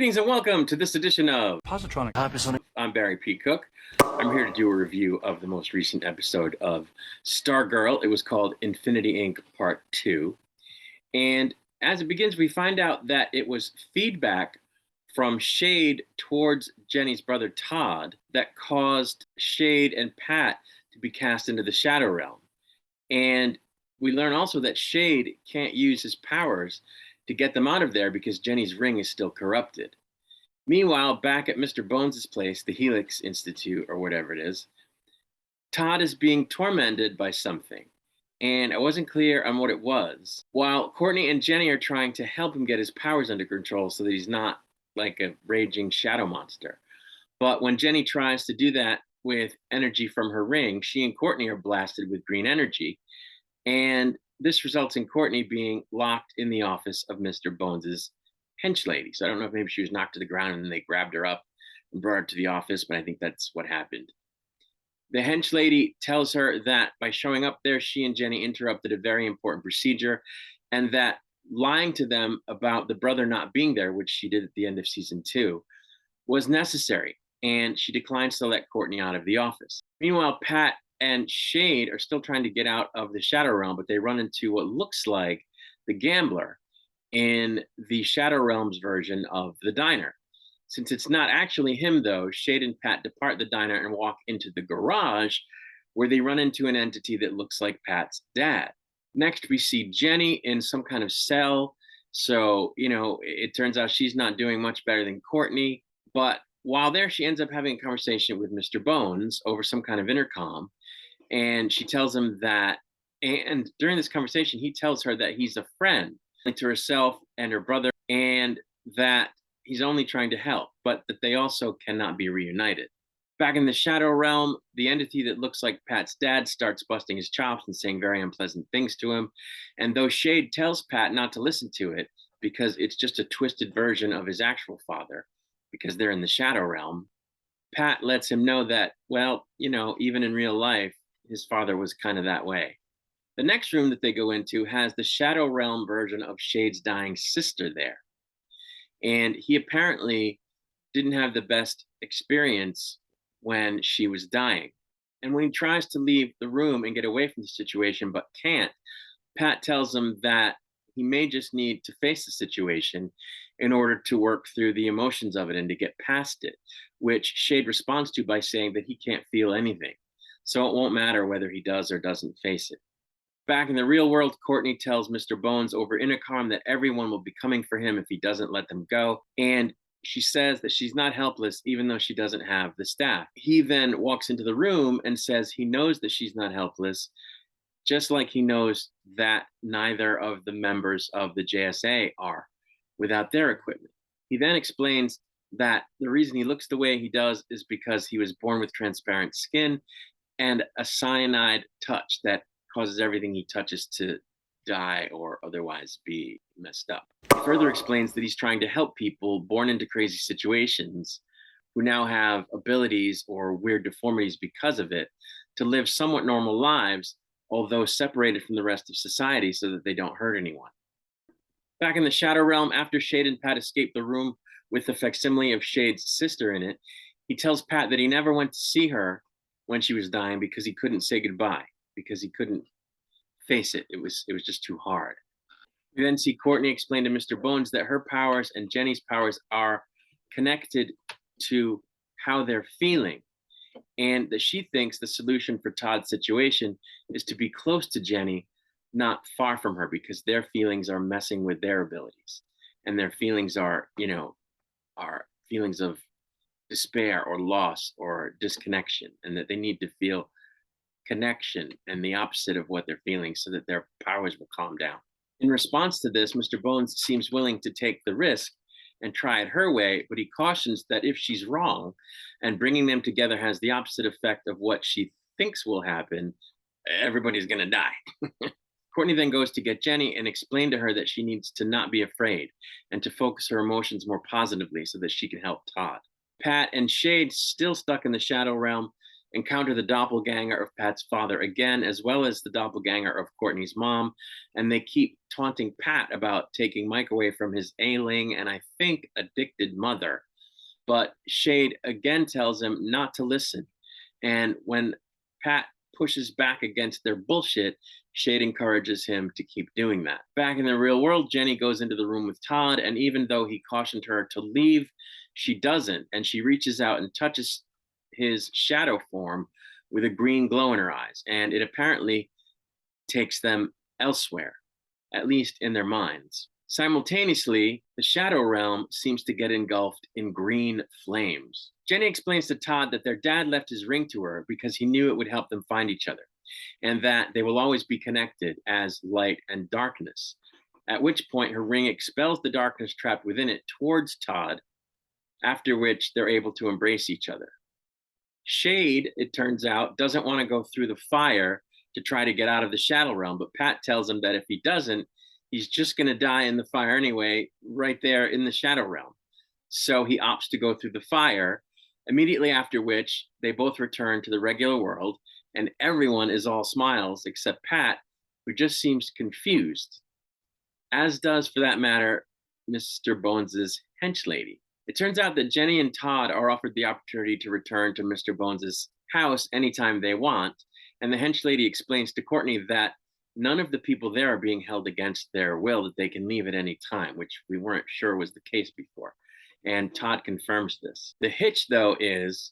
Greetings and welcome to this edition of Positronic. I'm Barry P. Cook. I'm here to do a review of the most recent episode of Stargirl. It was called Infinity Inc. Part 2. And as it begins, we find out that it was feedback from Shade towards Jenny's brother Todd that caused Shade and Pat to be cast into the Shadow Realm. And we learn also that Shade can't use his powers to get them out of there because Jenny's ring is still corrupted. Meanwhile, back at Mr. Bones' place, the Helix Institute, or whatever it is, Todd is being tormented by something, and I wasn't clear on what it was. While Courtney and Jenny are trying to help him get his powers under control so that he's not like a raging shadow monster. But when Jenny tries to do that with energy from her ring, she and Courtney are blasted with green energy, and this results in Courtney being locked in the office of Mr. Bones's hench lady. So I don't know if maybe she was knocked to the ground and then they grabbed her up and brought her to the office, but I think that's what happened. The hench lady tells her that by showing up there, she and Jenny interrupted a very important procedure, and that lying to them about the brother not being there, which she did at the end of season 2, was necessary, and she declines to let Courtney out of the office. Meanwhile, Pat and Shade are still trying to get out of the Shadow Realm, but they run into what looks like the Gambler in the Shadow Realm's version of the diner. Since it's not actually him, though, Shade and Pat depart the diner and walk into the garage, where they run into an entity that looks like Pat's dad. Next, we see Jenny in some kind of cell. So, it turns out she's not doing much better than Courtney. But while there, she ends up having a conversation with Mr. Bones over some kind of intercom. And she tells him that, and during this conversation, he tells her that he's a friend to herself and her brother, and that he's only trying to help, but that they also cannot be reunited. Back in the Shadow Realm, the entity that looks like Pat's dad starts busting his chops and saying very unpleasant things to him. And though Shade tells Pat not to listen to it because it's just a twisted version of his actual father, because they're in the Shadow Realm, Pat lets him know that, well, even in real life, his father was kind of that way. The next room that they go into has the Shadow Realm version of Shade's dying sister there. And he apparently didn't have the best experience when she was dying. And when he tries to leave the room and get away from the situation but can't, Pat tells him that he may just need to face the situation in order to work through the emotions of it and to get past it, which Shade responds to by saying that he can't feel anything. So it won't matter whether he does or doesn't face it. Back in the real world, Courtney tells Mr. Bones over intercom that everyone will be coming for him if he doesn't let them go. And she says that she's not helpless, even though she doesn't have the staff. He then walks into the room and says he knows that she's not helpless, just like he knows that neither of the members of the JSA are without their equipment. He then explains that the reason he looks the way he does is because he was born with transparent skin and a cyanide touch that causes everything he touches to die or otherwise be messed up. He further explains that he's trying to help people born into crazy situations who now have abilities or weird deformities because of it to live somewhat normal lives, although separated from the rest of society so that they don't hurt anyone. Back in the Shadow Realm, after Shade and Pat escape the room with the facsimile of Shade's sister in it, he tells Pat that he never went to see her when she was dying because he couldn't say goodbye, because he couldn't face it. It was just too hard. We then see Courtney explain to Mr. Bones that her powers and Jenny's powers are connected to how they're feeling, and that she thinks the solution for Todd's situation is to be close to Jenny, not far from her, because their feelings are messing with their abilities, and their feelings are feelings of despair or loss or disconnection, and that they need to feel connection and the opposite of what they're feeling so that their powers will calm down. In response to this, Mr. Bones seems willing to take the risk and try it her way, but he cautions that if she's wrong and bringing them together has the opposite effect of what she thinks will happen, everybody's going to die. Courtney then goes to get Jenny and explain to her that she needs to not be afraid and to focus her emotions more positively so that she can help Todd. Pat and Shade, still stuck in the Shadow Realm, encounter the doppelganger of Pat's father again, as well as the doppelganger of Courtney's mom. And they keep taunting Pat about taking Mike away from his ailing and I think addicted mother. But Shade again tells him not to listen. And when Pat pushes back against their bullshit, Shade encourages him to keep doing that. Back in the real world, Jenny goes into the room with Todd, and even though he cautioned her to leave, she doesn't, and she reaches out and touches his shadow form with a green glow in her eyes, and it apparently takes them elsewhere, at least in their minds. Simultaneously, the shadow realm seems to get engulfed in green flames. Jenny explains to Todd that their dad left his ring to her because he knew it would help them find each other, and that they will always be connected as light and darkness. At which point, her ring expels the darkness trapped within it towards Todd, after which they're able to embrace each other. Shade, it turns out, doesn't want to go through the fire to try to get out of the shadow realm, but Pat tells him that if he doesn't, he's just going to die in the fire anyway, right there in the shadow realm. So he opts to go through the fire, immediately after which they both return to the regular world, and everyone is all smiles except Pat, who just seems confused, as does, for that matter, Mr. Bones's hench lady. It turns out that Jenny and Todd are offered the opportunity to return to Mr. Bones's house anytime they want, and the hench lady explains to Courtney that none of the people there are being held against their will, that they can leave at any time, which we weren't sure was the case before. And Todd confirms this. The hitch, though, is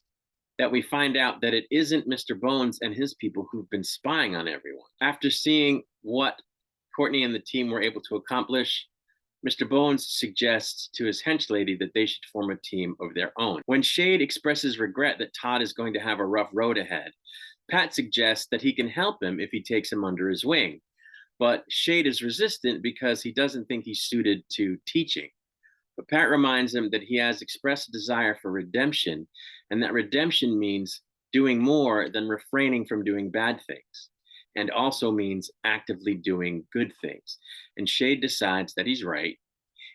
that we find out that it isn't Mr. Bones and his people who've been spying on everyone. After seeing what Courtney and the team were able to accomplish, Mr. Bones suggests to his hench lady that they should form a team of their own. When Shade expresses regret that Todd is going to have a rough road ahead, Pat suggests that he can help him if he takes him under his wing. But Shade is resistant because he doesn't think he's suited to teaching. But Pat reminds him that he has expressed a desire for redemption, and that redemption means doing more than refraining from doing bad things, and also means actively doing good things. And Shade decides that he's right,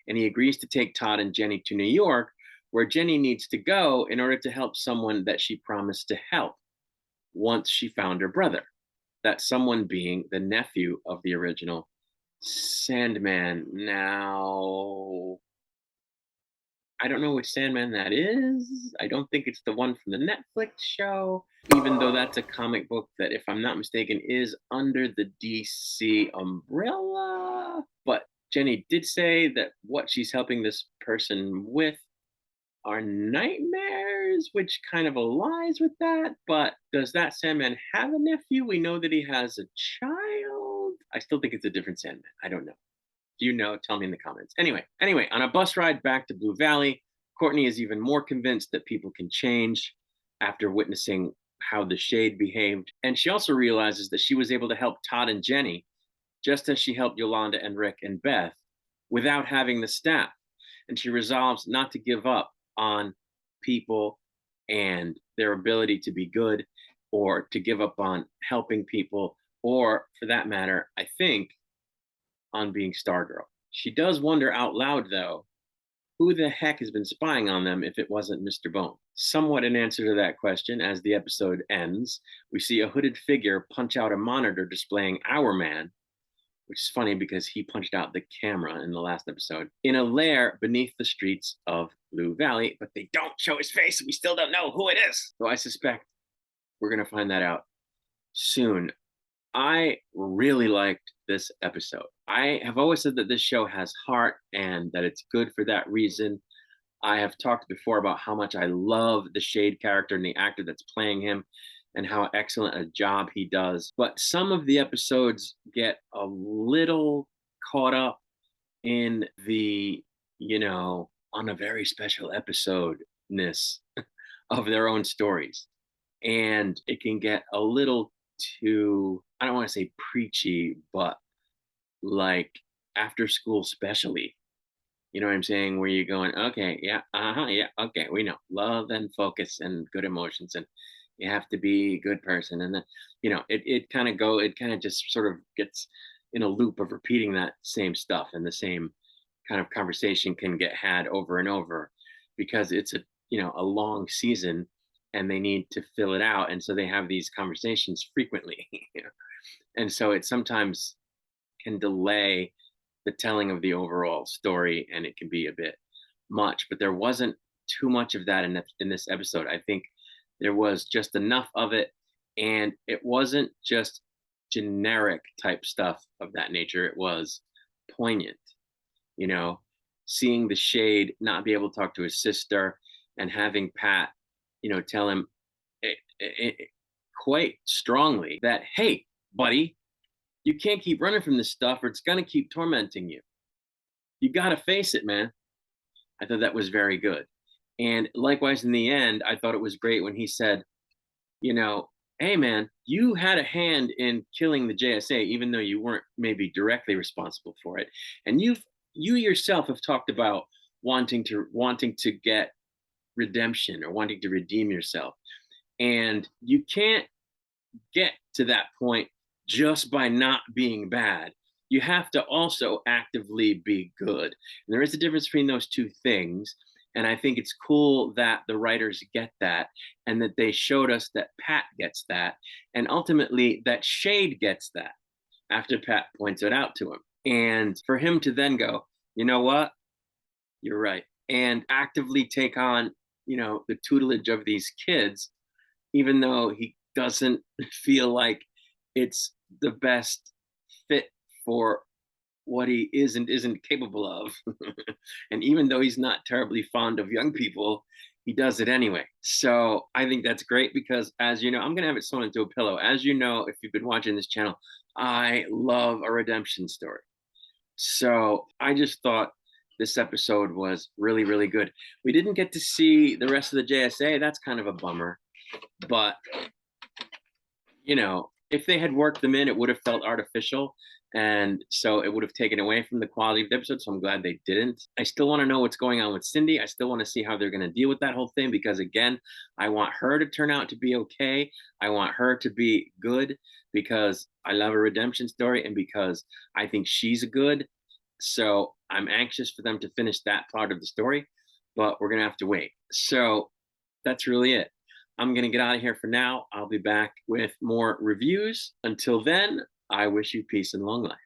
and he agrees to take Todd and Jenny to New York, where Jenny needs to go in order to help someone that she promised to help once she found her brother. That someone being the nephew of the original Sandman. Now, I don't know which Sandman that is. I don't think it's the one from the Netflix show, even though that's a comic book that, if I'm not mistaken, is under the DC umbrella. But Jenny did say that what she's helping this person with are nightmares, which kind of aligns with that. But does that Sandman have a nephew? We know that he has a child. I still think it's a different Sandman. I don't know. Do you know? Tell me in the comments. Anyway, on a bus ride back to Blue Valley, Courtney is even more convinced that people can change after witnessing how the Shade behaved. And she also realizes that she was able to help Todd and Jenny, just as she helped Yolanda and Rick and Beth, without having the staff. And she resolves not to give up on people and their ability to be good, or to give up on helping people, or for that matter, I think, on being Stargirl. She does wonder out loud, though, who the heck has been spying on them if it wasn't Mr. Bone? Somewhat in answer to that question, as the episode ends, we see a hooded figure punch out a monitor displaying Our Man, which is funny because he punched out the camera in the last episode, in a lair beneath the streets of Blue Valley, but they don't show his face. We still don't know who it is. So I suspect we're going to find that out soon. I really liked this episode. I have always said that this show has heart and that it's good for that reason. I have talked before about how much I love the Shade character and the actor that's playing him, and how excellent a job he does. But some of the episodes get a little caught up in the, on a very special episode-ness of their own stories. And it can get a little too, I don't want to say preachy, but like after school specially. You know what I'm saying? Where you're going, okay, yeah, yeah, okay, we know. Love and focus and good emotions, and you have to be a good person. And then, it kind of just sort of gets in a loop of repeating that same stuff, and the same kind of conversation can get had over and over because it's a long season, and they need to fill it out. And so they have these conversations frequently. And so it sometimes can delay the telling of the overall story, and it can be a bit much. But there wasn't too much of that in this episode. I think there was just enough of it, and it wasn't just generic type stuff of that nature. It was poignant, you know, seeing the Shade not be able to talk to his sister, and having Pat, tell him quite strongly that, hey, buddy, you can't keep running from this stuff or it's going to keep tormenting you. You got to face it, man. I thought that was very good. And likewise, in the end, I thought it was great when he said, hey, man, you had a hand in killing the JSA, even though you weren't maybe directly responsible for it. And you yourself have talked about wanting to get redemption or wanting to redeem yourself. And you can't get to that point just by not being bad. You have to also actively be good. And there is a difference between those two things. And I think it's cool that the writers get that, and that they showed us that Pat gets that, and ultimately that Shade gets that after Pat points it out to him. And for him to then go, you know what? You're right. And actively take on, the tutelage of these kids, even though he doesn't feel like it's the best fit for what he is and isn't capable of. And even though he's not terribly fond of young people, he does it anyway. So I think that's great because, as you know, I'm going to have it sewn into a pillow. As you know, if you've been watching this channel, I love a redemption story. So I just thought this episode was really, really good. We didn't get to see the rest of the JSA. That's kind of a bummer. But, if they had worked them in, it would have felt artificial. And so it would have taken away from the quality of the episode. So I'm glad they didn't. I still want to know what's going on with Cindy. I still want to see how they're going to deal with that whole thing, because again, I want her to turn out to be okay. I want her to be good because I love a redemption story and because I think she's good. So I'm anxious for them to finish that part of the story, but we're going to have to wait. So that's really it. I'm going to get out of here for now. I'll be back with more reviews. Until then, I wish you peace and long life.